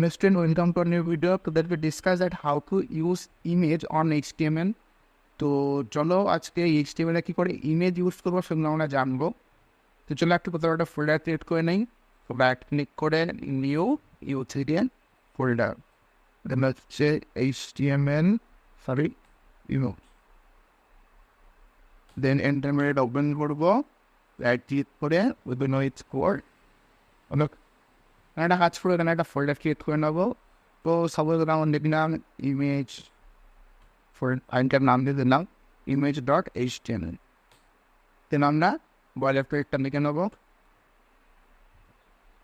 Student, welcome to a new video that we discuss that how to use image on HTML. তো চলো আজকে HTML এ কি করে image use করবো সেগুলো আমরা জানবো। তো চলো একটু কোথাও একটা ফোল্ডার ক্রিয়েট করে নেই। তো ব্যাক ক্লিক করে নিউ ইউথিডিয়ান ফোল্ডার, দেন হচ্ছে HTML ইমেজ, দেন ইন্টারমিডিয়েট ওপেন করবো, রাইট ক্লিক করে উইদিন ইট কোড একটা কাজ করে এখানে একটা ফোল্ডার ক্রিয়েট করে নেবো। তো সাপোজ আমরা লিখলাম ইমেজ, ফাইলটার নাম দিয়ে দিলাম image.html। দেন আমরা বয়লার প্লেটটা লিখে নেবো,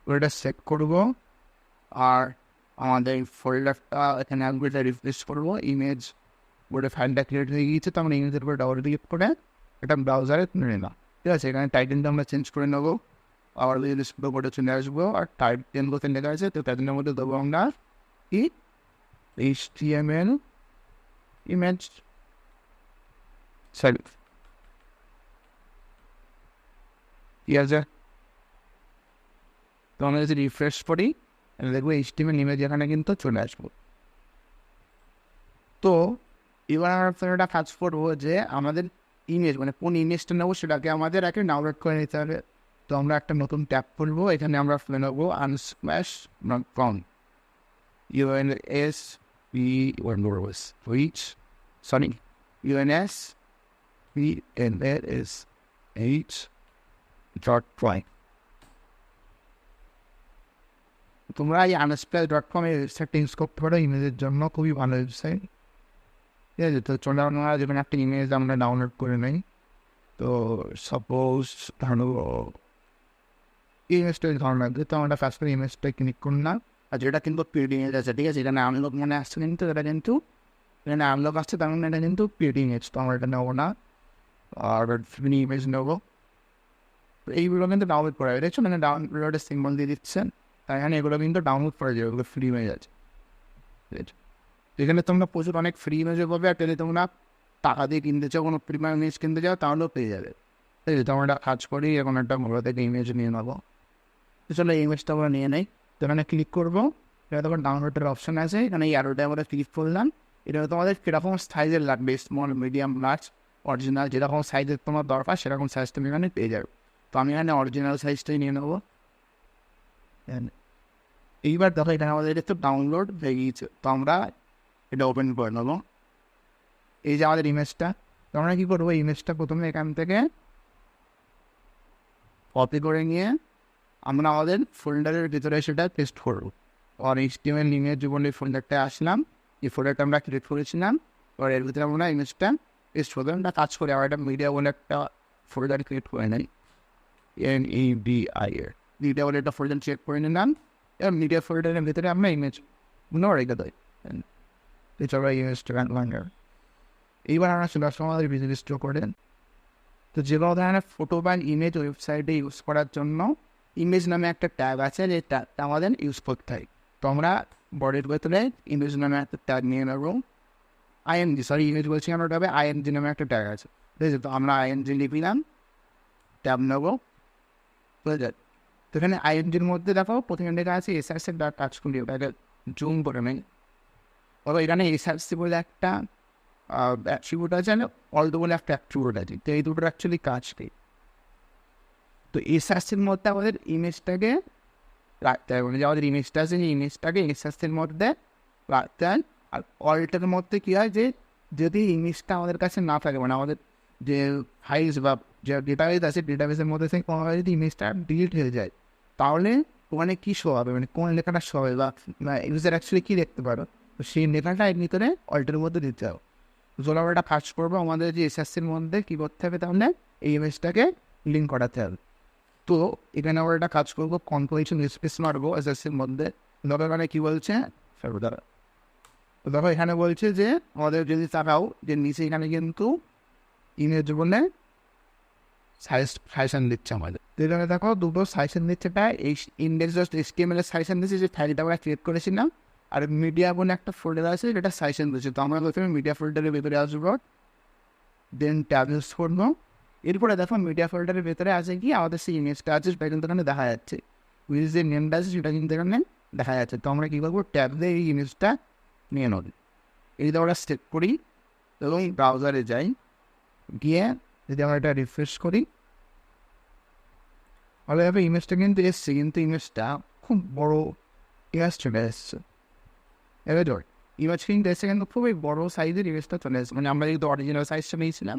ওটা সেট করবো, আর আমাদের ফোল্ডারটা এখানে একবারটা রিফ্রেশ করবো। ইমেজ বলে ফাইলটা ক্রিয়েট হয়ে গিয়েছে, তো আমরা ইমেজের উপরে ডাবল ক্লিক করে এটা ব্রাউজারে তুলে নিলাম। ঠিক আছে, এখানে টাইটেলটা আমরা চেঞ্জ করে নেবো, আবার বোর্ডে চলে আসবো, আর টাইপ 10 কোথায় লেখা আছে তো টাইটেলের মধ্যে দেবো আমরা কি HTML ইমেজ সরি। ঠিক আছে, তো আমরা যদি রিফ্রেশ করি দেখবো HTML ইমেজ এখানে কিন্তু চলে আসবো। তো এবার আমরা একটা কাজ করবো যে আমাদের ইমেজ মানে কোন ইমেজটা নেবো সেটাকে আমাদের আগে ডাউনলোড করে নিতে হবে। তো আমরা একটা নতুন ট্যাব খুলবো, এখানে আমরা ফেলে নেবো unsplash.com unsplash.com। তোমরা এই unsplash.com এর ওয়েবসাইটটা ইউজ করতে পারো ইমেজের জন্য, খুবই ভালো ওয়েবসাইট। ঠিক আছে, তো চলো আমরা যেখানে একটা ইমেজ আমরা ডাউনলোড করে নিই। তো সাপোজ ধরো ইমেজটা ধরো লাগবে, তো আমরা ফার্স্ট করে ইমেজটা ক্লিক করলাম, আর যেটা কিন্তু পিডি ইমেজ আছে। ঠিক আছে, এখানে আনলক মনে আসছে কিন্তু এটা কিন্তু এখানে আনলক আসছে, তার মানে এটা কিন্তু পিডি ইমেজ, তো আমরা এটা নেবো না, আর ফ্রি ইমেজ নেবো। তো এইগুলো কিন্তু ডাউনলোড করা দেখছো, মানে ডাউনলোডের সিম্বল দিয়ে দিচ্ছেন, তাই এখানে এগুলো কিন্তু ডাউনলোড করা যাবে, ওগুলো ফ্রি ইমেজ আছে। ঠিক আছে, এখানে তোমরা প্রচুর অনেক ফ্রি ইমেজও পাবে, আর যদি তোমরা টাকা দিয়ে কিনতে চাও, কোনো প্রিমিয়াম ইমেজ কিনতে চাও তাহলেও পেয়ে যাবে। ঠিক আছে, তো আমরা একটা কাজ করি, এখন একটা মোবাইল থেকে ইমেজ নিয়ে নেবো। তো চলো এই ইমেজটা আমরা নিয়ে নেই, তো এখানে ক্লিক করবো, এটা তখন ডাউনলোডের অপশান আছে, এখানে এই অ্যারোটা আমরা ক্লিক করলাম। এটা তোমাদের কীরকম সাইজের লাগবে, স্মল, মিডিয়াম, লার্জ, অরিজিনাল, যেরকম সাইজের তোমার দরকার সেরকম সাইজ তুমি এখানে পেয়ে যাবে। তো আমি এখানে অরিজিনাল সাইজটাই নিয়ে নেবো। এইবার দেখো এখানে আমাদের এটা তো ডাউনলোড হয়ে গিয়েছে, তো আমরা এটা ওপেন করে নেবো। এই যে আমাদের ইমেজটা, তো আমরা কী করবো, ইমেজটা প্রথমে এখান থেকে কপি করে নিয়ে আমরা আমাদের ফোল্ডারের ভিতরে সেটা পেস্ট করবো। আর HTML ইমেজ বলে ফোল্ডারটা আসলাম, এই ফোল্ডারটা আমরা ক্রিয়েট করেছিলাম, আর এর ভিতরে আমরা ইমেজটা পেস্ট করবো। আমরা কাজ করি, আমার একটা মিডিয়া বলে একটা ফোল্ডার ক্রিয়েট করে নিই, MEDIA মিডিয়া বলে একটা ফোল্ডার চেক করে নিলাম। এবার মিডিয়া ফোল্ডারের ভিতরে আমরা ইমেজ রেখে দিই, এছাড়া ইমেজটা ফোল্ডার। এইবার আমরা চলে আসলাম আমাদের বিজনেস স্টোর করে। তো যে কোনো ধরনের ফটো বা ইমেজ ওয়েবসাইটে ইউজ করার জন্য ইমেজ নামে একটা ট্যাগ আছে, যে ট্যাগটা আমাদের ইউজ করতে হয়। তো আমরা বডির ভেতরে ইমেজ নামে একটা ট্যাগ নিয়ে নেবো, ইমেজ বলছি আমরা, ওটা হবে IMG নামে একটা ট্যাগ আছে। ঠিক আছে, তো আমরা IMG লিখলাম, ট্যাব নেবো। বুঝে, তো এখানে IMGর মধ্যে দেখো প্রথমে লেখা আছে SRC টাচ করি, ওটাকে জুম করে নেই। তবে এখানে SRC বলে একটা অ্যাট্রিবিউট আছে, অলটো বলে একটা অ্যাট্রিবিউট আছে, তো এই দুটোর অ্যাকচুয়ালি কাজ নেই। তো SRCর মধ্যে আমাদের ইমেজটাকে রাখতে হবে, মানে যে আমাদের ইমেজটা আছে সেই ইমেজটাকে SRCর মধ্যে রাখতে হয়। আর অলটার মধ্যে কী হয়, যে যদি ইমেজটা আমাদের কাছে না থাকে, মানে আমাদের যে ফাইলস বা যে ডেটাবেস আছে ডেটাবেসের মধ্যে থেকে কোনো যদি ইমেজটা ডিলিট হয়ে যায়, তাহলে ওখানে কী শো হবে, মানে কোন লেখাটা শো হবে বা ইউজার অ্যাকচুয়ালি কী দেখতে পারো, তো সেই লেখাটা এর ভিতরে অলটার মধ্যে দিতে হবে। যখন আমরা একটা কাজ করবো, আমাদের যে SRCর মধ্যে কী করতে হবে, তাহলে এই ইমেজটাকে লিঙ্ক করাতে হবে। তো এখানে আমরা একটা কাজ করবো, কনফারেন্সিয়াল স্পেস মারবো SRCর মধ্যে। দেখো এখানে কী বলছে, দেখো এখানে বলছে যে আমাদের যদি তাকাও যে নিচে এখানে কিন্তু ইমেজ বলে সাজেশন দিচ্ছে আমাদের। তো এখানে দেখো দুটো সাজেশন দিচ্ছে, এটা index.html এর সাজেশন দিচ্ছে, যে ফাইলটা আমরা ক্রিয়েট করেছিলাম, আর মিডিয়া বলে একটা ফোল্ডার আছে যেটা সাজেশন দিচ্ছে। তো আমরা প্রথমে মিডিয়া ফোল্ডারের ভেতরে আসবো, দেন ট্যাব ইউজ করবো। এরপরে দেখো মিডিয়া ফোল্ডারের ভেতরে আছে কি আমাদের সেই ইমেজটা আছে, সেটা কিন্তু এখানে দেখা যাচ্ছে, উইথ যে নেমটা আছে সেটা কিন্তু এখানে দেখা যাচ্ছে। তো আমরা কী করবো, ট্যাব দিয়ে এই ইমেজটা নিয়ে নেব। এই যদি আমরা সেভ করি এবং ব্রাউজারে যাই, গিয়ে যদি আমরা এটা রিফ্রেশ করি, ভালোভাবে ইমেজটা কিন্তু এসছে, কিন্তু ইমেজটা খুব বড় ইমেজ চলে এসছে। এবার ধর ইমেজ কিন্তু এসে কিন্তু খুবই বড় সাইজের ইমেজটা চলে এসছে, মানে আমরা যেহেতু অরিজিনাল সাইজটা নিয়েছিলাম,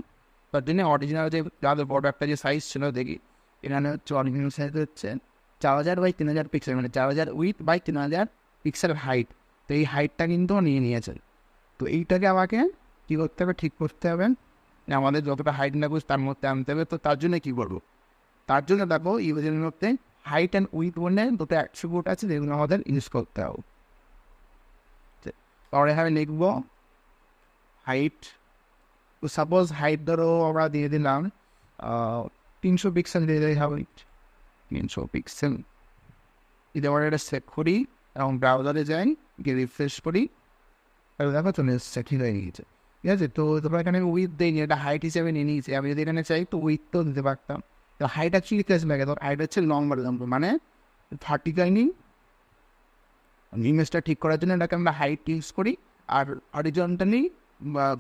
তার জন্য অরিজিনাল যে যাদের বড় একটা যে সাইজ ছিল, দেখি এখানে হচ্ছে অরিজিনাল সাইজ হচ্ছে 4000 বাই 3000 পিক্সেল, মানে 4000 উইথ বাই 3000 পিক্সেল হাইট। তো এই হাইটটা কিন্তু নিয়ে নিয়েছে। তো এইটাকে আমাকে কী করতে হবে, ঠিক করতে হবে, আমাদের যতটা হাইট নেবো তার মধ্যে আনতে হবে। তো তার জন্য কী করবো, তার জন্য দেখো ইমেজের মধ্যে হাইট অ্যান্ড উইথ বলে দুটো অ্যাট্রিবিউট আছে, যেগুলো আমাদের ইউজ করতে হবে। পরে এখানে লিখবো হাইট। তো সাপোজ হাইট ধরো আমরা দিয়ে দিলাম 300 পিক্সেল দিয়ে দেয় হাইট, 300 পিক্সেল। যদি আমরা এটা সেট করি এবং ব্রাউজারে যাই, গিয়ে রিফ্রেশ করি, আর দেখো চলে এসছে, ঠিক হয়ে গিয়েছে। ঠিক আছে, তো তোমরা এখানে উইথ দিইনি, এটা হাইট হিসেবে নিয়ে নিয়েছি। আমি যদি এখানে চাই তো উইথ তো দিতে পারতাম। তো হাইট অ্যাকচুয়ালি কেস লাগে, তো হাইট হচ্ছে লম্বার নাম্বার, মানে ভার্টিক্যালি ইমেজটা ঠিক করার জন্য এটাকে আমরা হাইট ইউজ করি, আর হরিজন্টালি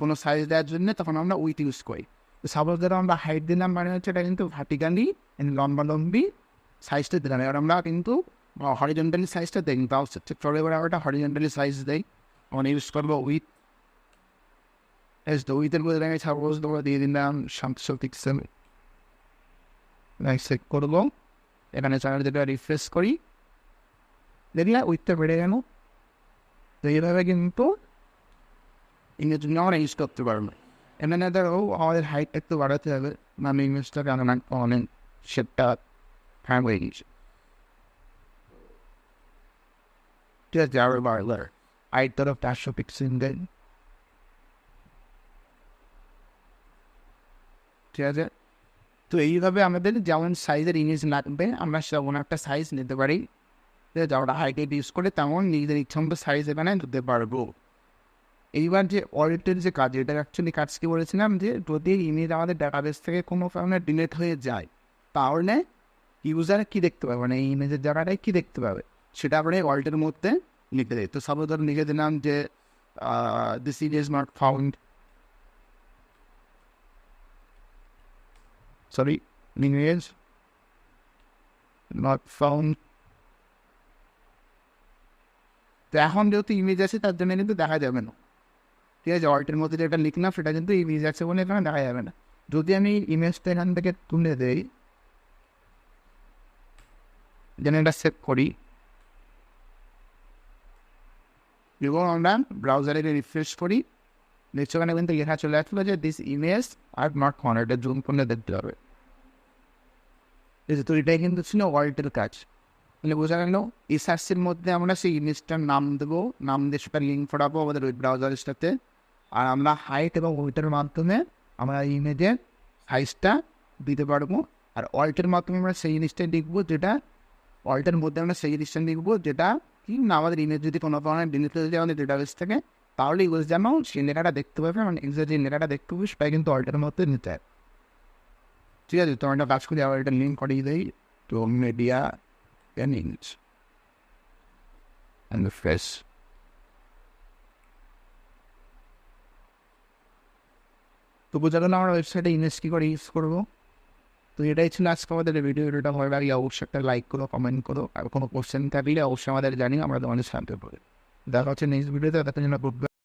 কোনো সাইজ দেওয়ার জন্য তখন আমরা উইথ ইউজ করি। তো সাপোজ ধরো আমরা হাইট দিলাম, মানে হচ্ছে এটা কিন্তু ভার্টিক্যালি লম্বালম্বি সাইজটা দিলাম। এবার আমরা কিন্তু হরিজন্টালি সাইজটা দিই, তাও চলে এবার আমরা হরিজন্টালি সাইজ দেই, আমরা ইউজ করবো উইথ। তো উইথের মধ্যে আমি সাপোজ তোমরা দিয়ে দিলাম 700 পিক্সেল, সেট করবো। এখানে চ্যানেল যেটা রিফ্রেশ করি, দেখলে উইথটা বেড়ে গেল। তো এইভাবে কিন্তু ইমেজ আমরা ইউজ করতে পারবো। এখানে ধরো আমাদের হাইট একটু বাড়াতে হবে, আমি ইমেজটাকে অনেক শেপটা হ্যাং হয়ে গেছে। ঠিক আছে, আরো বাড়লার হাইট ধরো 400 পিক্সেল দেন। ঠিক আছে, তো এইভাবে আমাদের যেমন সাইজের ইমেজ লাগবে আমরা সেমন একটা সাইজ নিতে পারি, যারা হাইট ইউজ করে তেমন নিজেদের ইচ্ছা মতো সাইজ এখানে দিতে পারবো। এইবার যে অডিটের যে কাজ, এটা অ্যাকচুয়ালি কাজ কি বলেছিলাম, যে যদি ইমেজ আমাদের ডাটাবেস থেকে কোনো কারণে ডিলিট হয়ে যায়, তাহলে ইউজার কী দেখতে পাবে, মানে এই ইমেজের জায়গাটায় কী দেখতে পাবে, সেটা আমরা অল্টের মধ্যে লিখে দিই। তো সাপোজ ধরো লিখে দিলাম যে this image not found, sorry image not found. তো এখন যেহেতু ইমেজ আছে তার জন্য কিন্তু দেখা যাবে না। ঠিক আছে, অল্টের মধ্যে যেটা লিখলাম সেটা কিন্তু ইমেজ আছে বলে এখানে দেখা যাবে না। যদি আমি ইমেজটা এখান থেকে তুলে দেই, যেন এটা সেভ করি, এবং আমরা ব্রাউজারে রিফ্রেশ করি, দেখছো ওখানে কিন্তু লেখা চলে আসলো যে this image are not found, এটা জুম করলে দেখতে হবে। তো এটাই কিন্তু ছিল অল্টের কাজ। মানে বোঝা গেল এই সার্চের মধ্যে আমরা সেই ইমেজটার নাম দেবো, নাম দিয়ে সেটা লিঙ্ক করাবো আমাদের ওই ব্রাউজারের সাথে, আর আমরা হাইট এবং ওইটার মাধ্যমে আমরা ইমেজের সাইজটা দিতে পারবো। আর অল্টের মাধ্যমে আমরা সেই জিনিসটা লিখবো, যেটা অল্টের মধ্যে আমরা সেই জিনিসটা লিখবো যেটা কি না আমাদের ইমেজ যদি কোনো ধরনের ডিলিট হয়ে যায় আমাদের ডেটাবেস থেকে, তাহলে ইউজ যেন সেই লেখাটা দেখতে পাবে, মানে ইউজার যে লেখাটা দেখতে পাবে সেটা কিন্তু অল্টের মধ্যে নিতে হয়। ঠিক আছে, তো একটা কাজ করি, আবার এটা লিঙ্ক করিয়ে দিই তো media image and the face. তো বোঝা গেল আমরা ওয়েবসাইটে ইমেজ কী করে ইউজ করবো। তো এটাই ছিল আজকে আমাদের ভিডিওটা। ভালো লাগে অবশ্যই একটা লাইক করো, কমেন্ট করো, আর কোনো কোশ্চেন থাকলে অবশ্যই আমাদের জানিও, আমরা তোমাদের সাহায্য করবো। দেখা হচ্ছে নেক্সট ভিডিওতে, তার জন্য